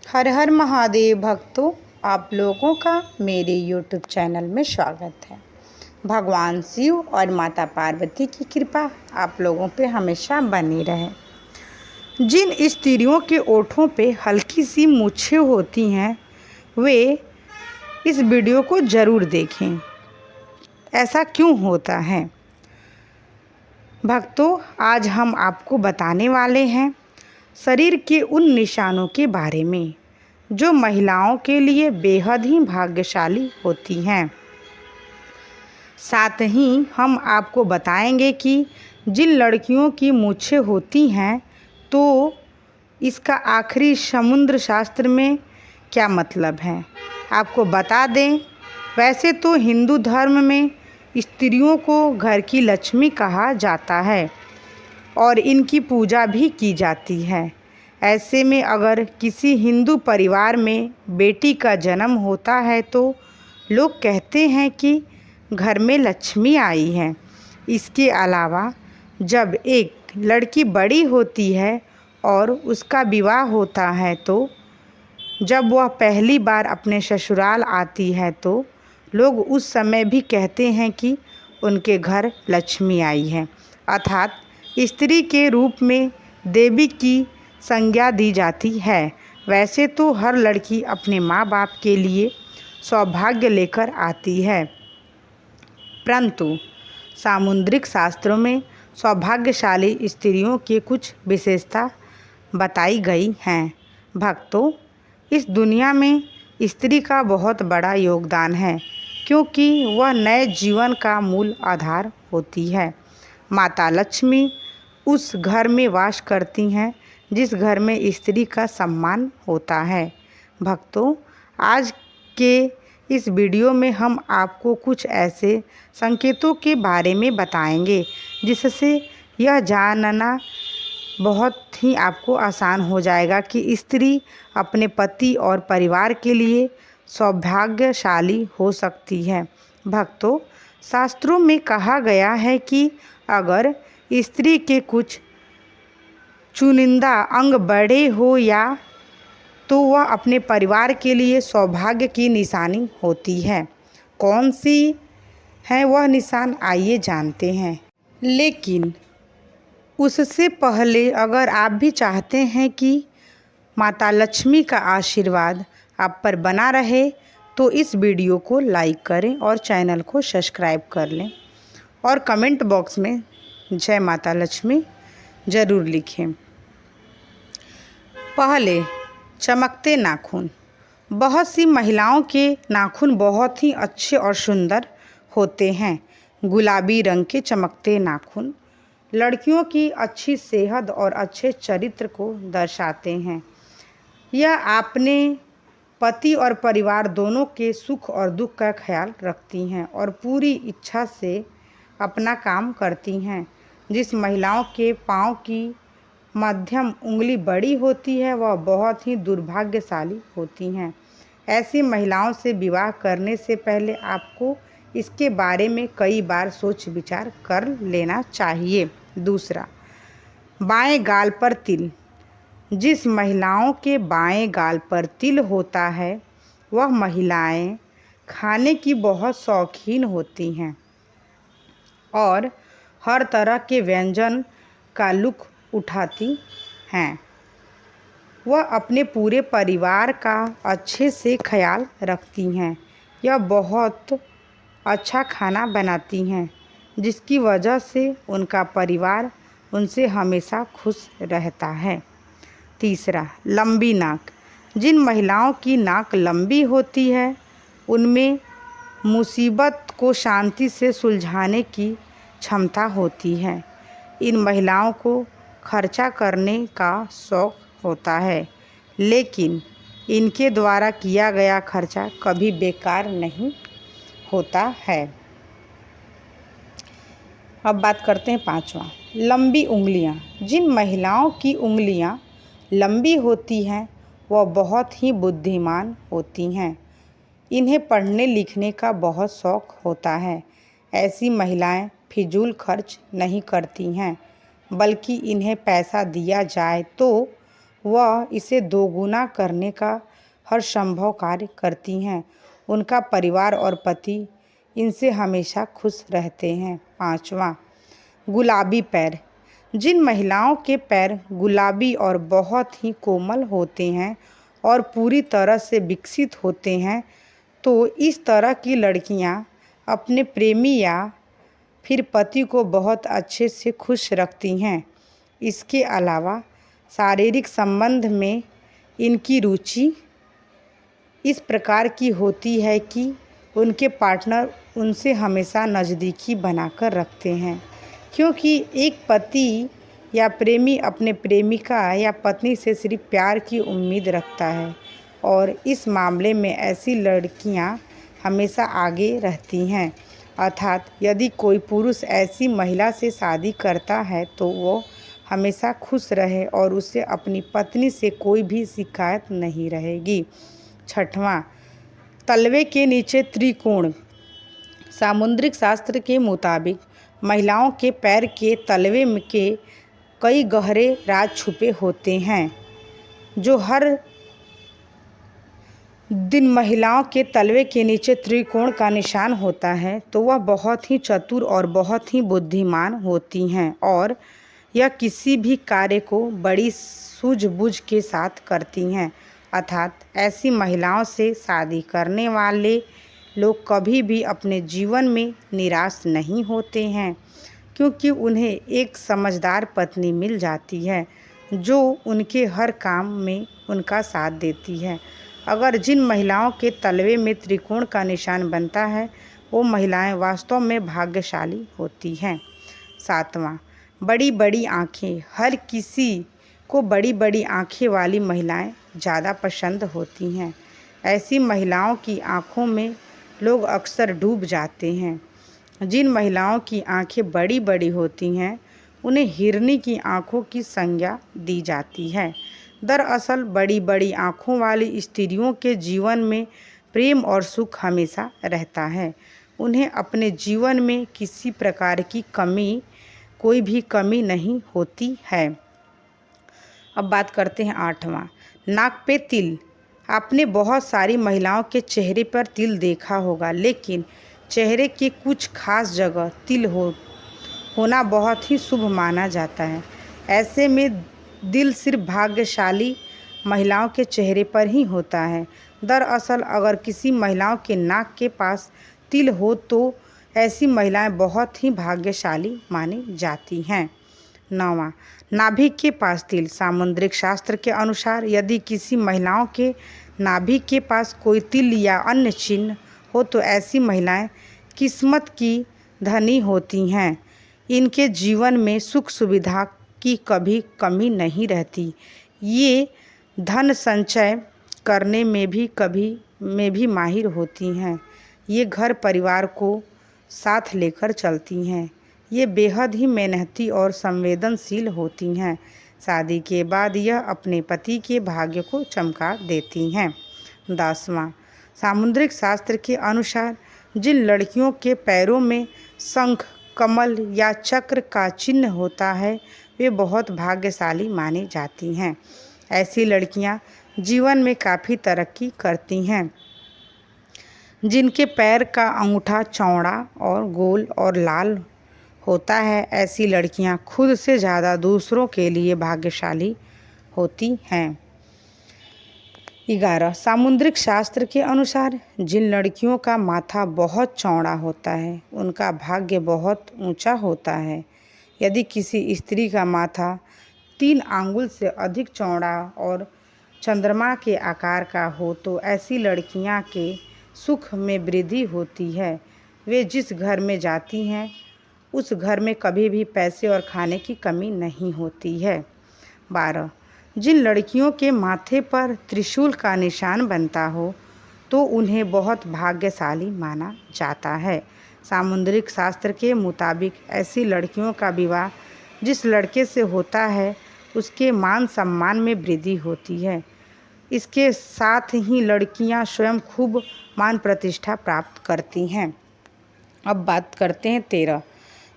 हर हर महादेव भक्तों, आप लोगों का मेरे YouTube चैनल में स्वागत है। भगवान शिव और माता पार्वती की कृपा आप लोगों पे हमेशा बनी रहे। जिन स्त्रियों के ओठों पे हल्की सी मूछें होती हैं वे इस वीडियो को ज़रूर देखें। ऐसा क्यों होता है भक्तों? आज हम आपको बताने वाले हैं शरीर के उन निशानों के बारे में जो महिलाओं के लिए बेहद ही भाग्यशाली होती हैं। साथ ही हम आपको बताएंगे कि जिन लड़कियों की मूछें होती हैं तो इसका आखिरी समुद्र शास्त्र में क्या मतलब है, आपको बता दें। वैसे तो हिंदू धर्म में स्त्रियों को घर की लक्ष्मी कहा जाता है और इनकी पूजा भी की जाती है। ऐसे में अगर किसी हिंदू परिवार में बेटी का जन्म होता है तो लोग कहते हैं कि घर में लक्ष्मी आई है। इसके अलावा जब एक लड़की बड़ी होती है और उसका विवाह होता है तो जब वह पहली बार अपने ससुराल आती है तो लोग उस समय भी कहते हैं कि उनके घर लक्ष्मी आई है, अर्थात स्त्री के रूप में देवी की संज्ञा दी जाती है। वैसे तो हर लड़की अपने माँ बाप के लिए सौभाग्य लेकर आती है, परंतु सामुद्रिक शास्त्रों में सौभाग्यशाली स्त्रियों की कुछ विशेषता बताई गई हैं। भक्तों, इस दुनिया में स्त्री का बहुत बड़ा योगदान है क्योंकि वह नए जीवन का मूल आधार होती है। माता लक्ष्मी उस घर में वास करती हैं जिस घर में स्त्री का सम्मान होता है। भक्तों, आज के इस वीडियो में हम आपको कुछ ऐसे संकेतों के बारे में बताएंगे जिससे यह जानना बहुत ही आपको आसान हो जाएगा कि स्त्री अपने पति और परिवार के लिए सौभाग्यशाली हो सकती है। भक्तों, शास्त्रों में कहा गया है कि अगर स्त्री के कुछ चुनिंदा अंग बड़े हो या तो वह अपने परिवार के लिए सौभाग्य की निशानी होती है। कौन सी है वह निशान, आइए जानते हैं। लेकिन उससे पहले अगर आप भी चाहते हैं कि माता लक्ष्मी का आशीर्वाद आप पर बना रहे तो इस वीडियो को लाइक करें और चैनल को सब्सक्राइब कर लें और कमेंट बॉक्स में जय माता लक्ष्मी ज़रूर लिखें। पहले, चमकते नाखून। बहुत सी महिलाओं के नाखून बहुत ही अच्छे और सुंदर होते हैं। गुलाबी रंग के चमकते नाखून लड़कियों की अच्छी सेहत और अच्छे चरित्र को दर्शाते हैं। यह अपने पति और परिवार दोनों के सुख और दुख का ख्याल रखती हैं और पूरी इच्छा से अपना काम करती हैं। जिस महिलाओं के पाँव की मध्यम उंगली बड़ी होती है वह बहुत ही दुर्भाग्यशाली होती हैं। ऐसी महिलाओं से विवाह करने से पहले आपको इसके बारे में कई बार सोच विचार कर लेना चाहिए। दूसरा, बाएं गाल पर तिल। जिस महिलाओं के बाएं गाल पर तिल होता है वह महिलाएं खाने की बहुत शौकीन होती हैं और हर तरह के व्यंजन का लुत्फ उठाती हैं। वह अपने पूरे परिवार का अच्छे से ख्याल रखती हैं। यह बहुत अच्छा खाना बनाती हैं जिसकी वजह से उनका परिवार उनसे हमेशा खुश रहता है। तीसरा, लंबी नाक। जिन महिलाओं की नाक लंबी होती है उनमें मुसीबत को शांति से सुलझाने की क्षमता होती है। इन महिलाओं को खर्चा करने का शौक होता है लेकिन इनके द्वारा किया गया खर्चा कभी बेकार नहीं होता है। अब बात करते हैं पांचवा, लंबी उंगलियां। जिन महिलाओं की उंगलियां लंबी होती हैं वह बहुत ही बुद्धिमान होती हैं। इन्हें पढ़ने लिखने का बहुत शौक होता है। ऐसी महिलाएं फिजूल खर्च नहीं करती हैं बल्कि इन्हें पैसा दिया जाए तो वह इसे दोगुना करने का हर संभव कार्य करती हैं। उनका परिवार और पति इनसे हमेशा खुश रहते हैं। 5वां, गुलाबी पैर। जिन महिलाओं के पैर गुलाबी और बहुत ही कोमल होते हैं और पूरी तरह से विकसित होते हैं, तो इस तरह की लड़कियां अपने प्रेमी या फिर पति को बहुत अच्छे से खुश रखती हैं। इसके अलावा शारीरिक संबंध में इनकी रुचि इस प्रकार की होती है कि उनके पार्टनर उनसे हमेशा नज़दीकी बनाकर रखते हैं, क्योंकि एक पति या प्रेमी अपने प्रेमिका या पत्नी से सिर्फ प्यार की उम्मीद रखता है और इस मामले में ऐसी लड़कियां हमेशा आगे रहती हैं। अर्थात यदि कोई पुरुष ऐसी महिला से शादी करता है तो वो हमेशा खुश रहे और उसे अपनी पत्नी से कोई भी शिकायत नहीं रहेगी। 6वां, तलवे के नीचे त्रिकोण। सामुद्रिक शास्त्र के मुताबिक महिलाओं के पैर के तलवे के कई गहरे राज छुपे होते हैं। जो हर दिन महिलाओं के तलवे के नीचे त्रिकोण का निशान होता है तो वह बहुत ही चतुर और बहुत ही बुद्धिमान होती हैं और यह किसी भी कार्य को बड़ी सूझबूझ के साथ करती हैं। अर्थात ऐसी महिलाओं से शादी करने वाले लोग कभी भी अपने जीवन में निराश नहीं होते हैं, क्योंकि उन्हें एक समझदार पत्नी मिल जाती है जो उनके हर काम में उनका साथ देती है। अगर जिन महिलाओं के तलवे में त्रिकोण का निशान बनता है वो महिलाएं वास्तव में भाग्यशाली होती हैं। 7वां, बड़ी बड़ी आँखें। हर किसी को बड़ी बड़ी आँखें वाली महिलाएं ज़्यादा पसंद होती हैं। ऐसी महिलाओं की आँखों में लोग अक्सर डूब जाते हैं। जिन महिलाओं की आँखें बड़ी बड़ी होती हैं उन्हें हिरनी की आँखों की संज्ञा दी जाती है। दरअसल बड़ी बड़ी आँखों वाली स्त्रियों के जीवन में प्रेम और सुख हमेशा रहता है। उन्हें अपने जीवन में किसी प्रकार की कोई भी कमी नहीं होती है। अब बात करते हैं 8वां, नाक पे तिल। आपने बहुत सारी महिलाओं के चेहरे पर तिल देखा होगा, लेकिन चेहरे के कुछ खास जगह तिल होना बहुत ही शुभ माना जाता है। ऐसे में दिल सिर्फ भाग्यशाली महिलाओं के चेहरे पर ही होता है। दरअसल अगर किसी महिलाओं के नाक के पास तिल हो तो ऐसी महिलाएं बहुत ही भाग्यशाली मानी जाती हैं। 9वां, नाभि के पास तिल। सामुद्रिक शास्त्र के अनुसार यदि किसी महिलाओं के नाभि के पास कोई तिल या अन्य चिन्ह हो तो ऐसी महिलाएं किस्मत की धनी होती हैं। इनके जीवन में सुख सुविधा की कभी कमी नहीं रहती। ये धन संचय करने में भी माहिर होती हैं। ये घर परिवार को साथ लेकर चलती हैं। ये बेहद ही मेहनती और संवेदनशील होती हैं। शादी के बाद यह अपने पति के भाग्य को चमका देती हैं। 10वां, सामुद्रिक शास्त्र के अनुसार जिन लड़कियों के पैरों में शंख, कमल या चक्र का चिन्ह होता है वे बहुत भाग्यशाली मानी जाती हैं। ऐसी लड़कियां जीवन में काफ़ी तरक्की करती हैं। जिनके पैर का अंगूठा चौड़ा और गोल और लाल होता है, ऐसी लड़कियां खुद से ज़्यादा दूसरों के लिए भाग्यशाली होती हैं। 11, सामुद्रिक शास्त्र के अनुसार जिन लड़कियों का माथा बहुत चौड़ा होता है उनका भाग्य बहुत ऊंचा होता है। यदि किसी स्त्री का माथा 3 आंगुल से अधिक चौड़ा और चंद्रमा के आकार का हो तो ऐसी लड़कियां के सुख में वृद्धि होती है। वे जिस घर में जाती हैं उस घर में कभी भी पैसे और खाने की कमी नहीं होती है। 12, जिन लड़कियों के माथे पर त्रिशूल का निशान बनता हो तो उन्हें बहुत भाग्यशाली माना जाता है। सामुद्रिक शास्त्र के मुताबिक ऐसी लड़कियों का विवाह जिस लड़के से होता है उसके मान सम्मान में वृद्धि होती है। इसके साथ ही लड़कियां स्वयं खूब मान प्रतिष्ठा प्राप्त करती हैं। अब बात करते हैं 13,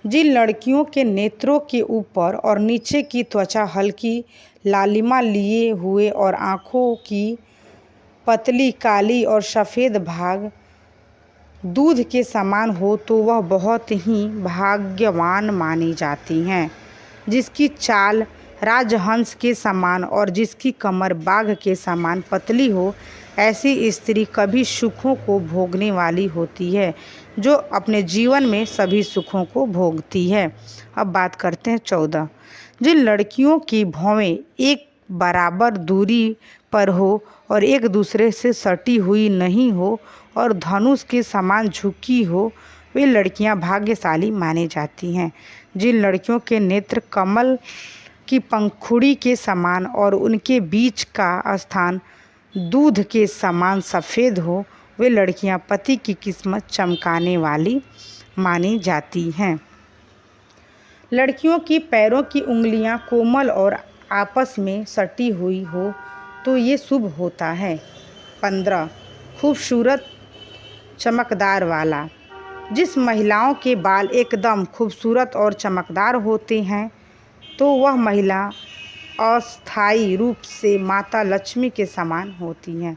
जिन लड़कियों के नेत्रों के ऊपर और नीचे की त्वचा हल्की लालिमा लिए हुए और आँखों की पतली काली और सफ़ेद भाग दूध के समान हो तो वह बहुत ही भाग्यवान मानी जाती हैं। जिसकी चाल राजहंस के समान और जिसकी कमर बाघ के समान पतली हो, ऐसी स्त्री कभी सुखों को भोगने वाली होती है, जो अपने जीवन में सभी सुखों को भोगती है। अब बात करते हैं 14। जिन लड़कियों की भौवें एक बराबर दूरी पर हो और एक दूसरे से सटी हुई नहीं हो और धनुष के समान झुकी हो, वे लड़कियां भाग्यशाली मानी जाती हैं। जिन लड़कियों के नेत्र कमल की पंखुड़ी के समान और उनके बीच का स्थान दूध के समान सफ़ेद हो, वे लड़कियां पति की किस्मत चमकाने वाली मानी जाती हैं। लड़कियों की पैरों की उंगलियां कोमल और आपस में सटी हुई हो तो ये शुभ होता है। 15। खूबसूरत चमकदार वाला। जिस महिलाओं के बाल एकदम खूबसूरत और चमकदार होते हैं तो वह महिला अस्थायी रूप से माता लक्ष्मी के समान होती हैं।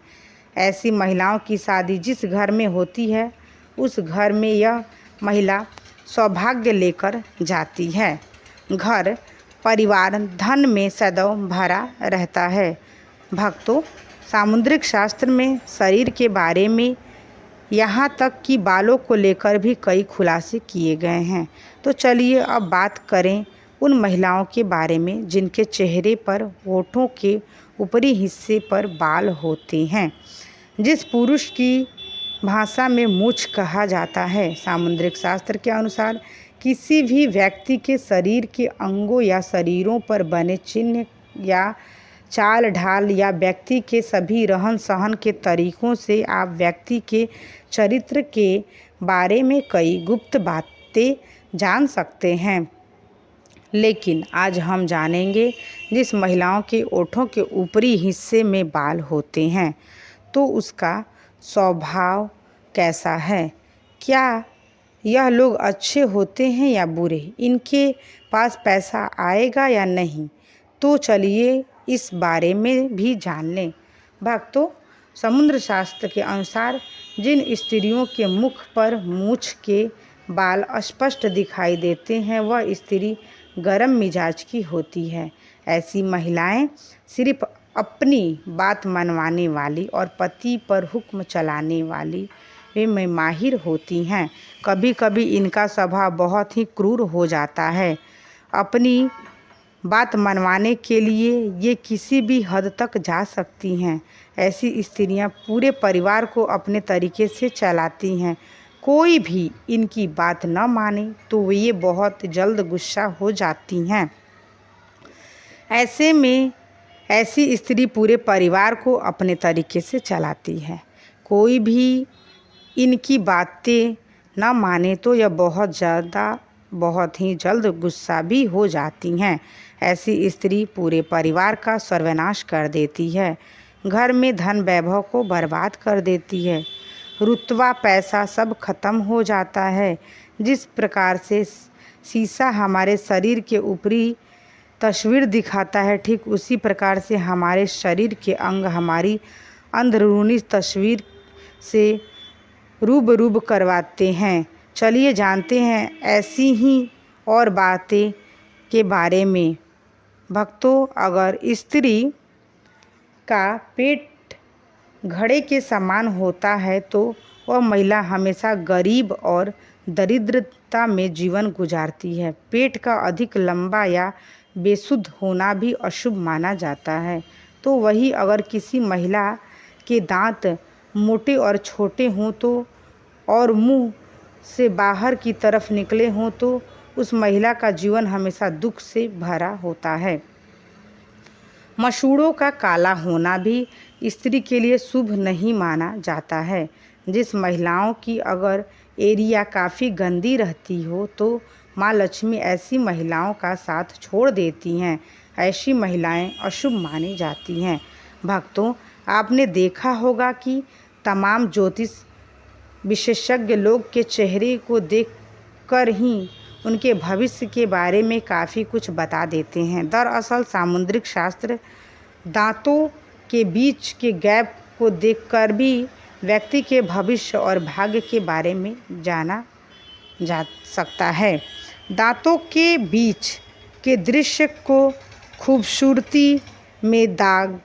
ऐसी महिलाओं की शादी जिस घर में होती है उस घर में यह महिला सौभाग्य लेकर जाती है। घर परिवार धन में सदैव भरा रहता है। भक्तों, सामुद्रिक शास्त्र में शरीर के बारे में यहाँ तक कि बालों को लेकर भी कई खुलासे किए गए हैं। तो चलिए अब बात करें उन महिलाओं के बारे में जिनके चेहरे पर होठों के ऊपरी हिस्से पर बाल होते हैं, जिस पुरुष की भाषा में मूछ कहा जाता है। सामुद्रिक शास्त्र के अनुसार किसी भी व्यक्ति के शरीर के अंगों या शरीरों पर बने चिन्ह या चाल ढाल या व्यक्ति के सभी रहन सहन के तरीकों से आप व्यक्ति के चरित्र के बारे में कई गुप्त बातें जान सकते हैं। लेकिन आज हम जानेंगे जिस महिलाओं के ओठों के ऊपरी हिस्से में बाल होते हैं तो उसका स्वभाव कैसा है। क्या यह लोग अच्छे होते हैं या बुरे, इनके पास पैसा आएगा या नहीं। तो चलिए इस बारे में भी जान लें। भक्तों, समुद्र शास्त्र के अनुसार जिन स्त्रियों के मुख पर मूछ के बाल स्पष्ट दिखाई देते हैं वह स्त्री गर्म मिजाज की होती है। ऐसी महिलाएं सिर्फ अपनी बात मनवाने वाली और पति पर हुक्म चलाने वाली वे में माहिर होती हैं। कभी कभी इनका स्वभाव बहुत ही क्रूर हो जाता है। अपनी बात मनवाने के लिए ये किसी भी हद तक जा सकती हैं। ऐसी स्त्रियां पूरे परिवार को अपने तरीके से चलाती हैं। कोई भी इनकी बात न माने तो ये बहुत जल्द गुस्सा हो जाती हैं। ऐसे में ऐसी स्त्री पूरे परिवार को अपने तरीके से चलाती है। कोई भी इनकी बातें न माने तो यह बहुत ही जल्द गुस्सा भी हो जाती हैं। ऐसी स्त्री पूरे परिवार का सर्वनाश कर देती है, घर में धन वैभव को बर्बाद कर देती है, रुतबा पैसा सब खत्म हो जाता है। जिस प्रकार से शीशा हमारे शरीर के ऊपरी तस्वीर दिखाता है, ठीक उसी प्रकार से हमारे शरीर के अंग हमारी अंदरूनी तस्वीर से रूबरू करवाते हैं। चलिए जानते हैं ऐसी ही और बातें के बारे में। भक्तों, अगर स्त्री का पेट घड़े के समान होता है तो वह महिला हमेशा गरीब और दरिद्रता में जीवन गुजारती है। पेट का अधिक लंबा या बेसुध होना भी अशुभ माना जाता है। तो वही अगर किसी महिला के दांत मोटे और छोटे हों तो और मुंह से बाहर की तरफ निकले हों तो उस महिला का जीवन हमेशा दुख से भरा होता है। मसूड़ों का काला होना भी स्त्री के लिए शुभ नहीं माना जाता है। जिस महिलाओं की अगर एरिया काफ़ी गंदी रहती हो तो माँ लक्ष्मी ऐसी महिलाओं का साथ छोड़ देती हैं। ऐसी महिलाएं अशुभ मानी जाती हैं। भक्तों, आपने देखा होगा कि तमाम ज्योतिष विशेषज्ञ लोग के चेहरे को देखकर ही उनके भविष्य के बारे में काफ़ी कुछ बता देते हैं। दरअसल सामुद्रिक शास्त्र दांतों के बीच के गैप को देखकर भी व्यक्ति के भविष्य और भाग्य के बारे में जाना जा सकता है। दांतों के बीच के दृश्य को खूबसूरती में दाग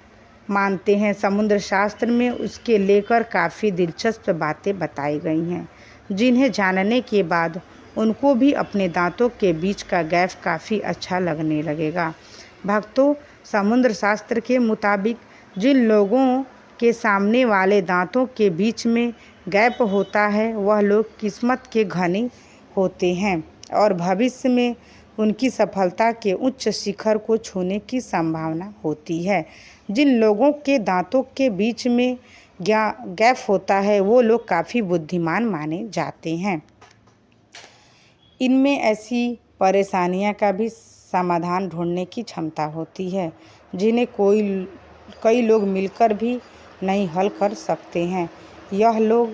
मानते हैं। समुद्र शास्त्र में उसके लेकर काफ़ी दिलचस्प बातें बताई गई हैं, जिन्हें जानने के बाद उनको भी अपने दांतों के बीच का गैप काफ़ी अच्छा लगने लगेगा। भक्तों, समुद्र शास्त्र के मुताबिक जिन लोगों के सामने वाले दांतों के बीच में गैप होता है वह लोग किस्मत के धनी होते हैं और भविष्य में उनकी सफलता के उच्च शिखर को छूने की संभावना होती है। जिन लोगों के दांतों के बीच में गैप होता है वो लोग काफ़ी बुद्धिमान माने जाते हैं। इनमें ऐसी परेशानियां का भी समाधान ढूंढने की क्षमता होती है जिन्हें कई लोग मिलकर भी नहीं हल कर सकते हैं। यह लोग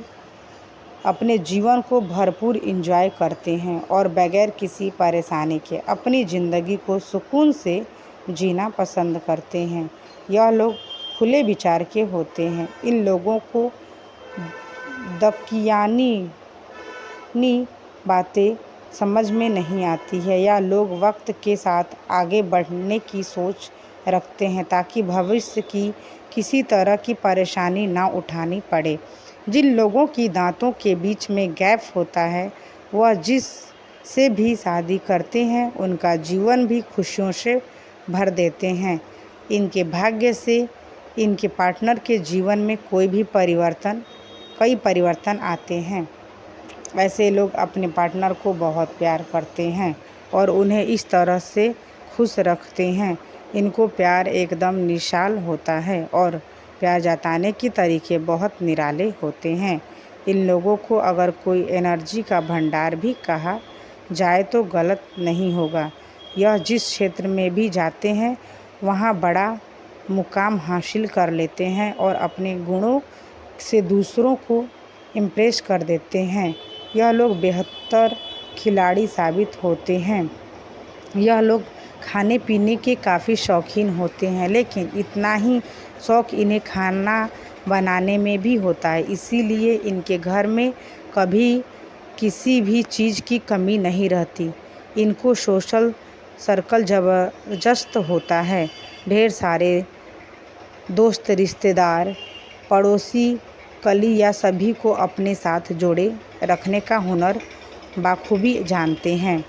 अपने जीवन को भरपूर एंजॉय करते हैं और बगैर किसी परेशानी के अपनी ज़िंदगी को सुकून से जीना पसंद करते हैं। यह लोग खुले विचार के होते हैं। इन लोगों को दकियानी बातें समझ में नहीं आती है या लोग वक्त के साथ आगे बढ़ने की सोच रखते हैं ताकि भविष्य की किसी तरह की परेशानी ना उठानी पड़े। जिन लोगों की दांतों के बीच में गैप होता है वह जिस से भी शादी करते हैं उनका जीवन भी खुशियों से भर देते हैं। इनके भाग्य से इनके पार्टनर के जीवन में कई परिवर्तन आते हैं। ऐसे लोग अपने पार्टनर को बहुत प्यार करते हैं और उन्हें इस तरह से खुश रखते हैं। इनको प्यार एकदम निराला होता है और प्यार जताने के तरीके बहुत निराले होते हैं। इन लोगों को अगर कोई एनर्जी का भंडार भी कहा जाए तो गलत नहीं होगा। यह जिस क्षेत्र में भी जाते हैं वहाँ बड़ा मुकाम हासिल कर लेते हैं और अपने गुणों से दूसरों को इम्प्रेस कर देते हैं। यह लोग बेहतर खिलाड़ी साबित होते हैं। यह लोग खाने पीने के काफ़ी शौकीन होते हैं, लेकिन इतना ही शौक़ इन्हें खाना बनाने में भी होता है। इसीलिए इनके घर में कभी किसी भी चीज़ की कमी नहीं रहती। इनको सोशल सर्कल ज़बरदस्त होता है। ढेर सारे दोस्त, रिश्तेदार, पड़ोसी, कली या सभी को अपने साथ जोड़े रखने का हुनर बाखूबी जानते हैं।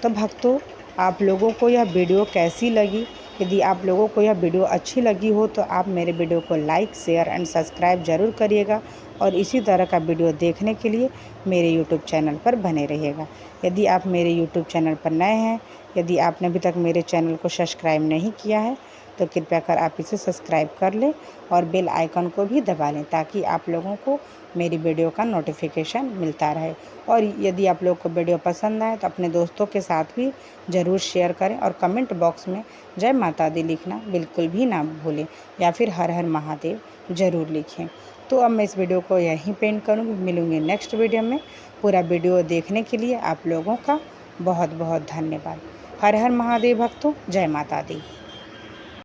तो भक्तों, आप लोगों को यह वीडियो कैसी लगी? यदि आप लोगों को यह वीडियो अच्छी लगी हो तो आप मेरे वीडियो को लाइक, शेयर एंड सब्सक्राइब ज़रूर करिएगा और इसी तरह का वीडियो देखने के लिए मेरे यूट्यूब चैनल पर बने रहिएगा। यदि आप मेरे यूट्यूब चैनल पर नए हैं, यदि आपने अभी तक मेरे चैनल को सब्सक्राइब नहीं किया है तो कृपया कर आप इसे सब्सक्राइब कर लें और बेल आइकन को भी दबा लें ताकि आप लोगों को मेरी वीडियो का नोटिफिकेशन मिलता रहे। और यदि आप लोग को वीडियो पसंद आए तो अपने दोस्तों के साथ भी ज़रूर शेयर करें और कमेंट बॉक्स में जय माता दी लिखना बिल्कुल भी ना भूलें या फिर हर हर महादेव ज़रूर लिखें। तो अब मैं इस वीडियो को यहीं पे एंड करूँगी। मिलूँगी नेक्स्ट वीडियो में। पूरा वीडियो देखने के लिए आप लोगों का बहुत बहुत धन्यवाद। हर हर महादेव भक्तों, जय माता दी।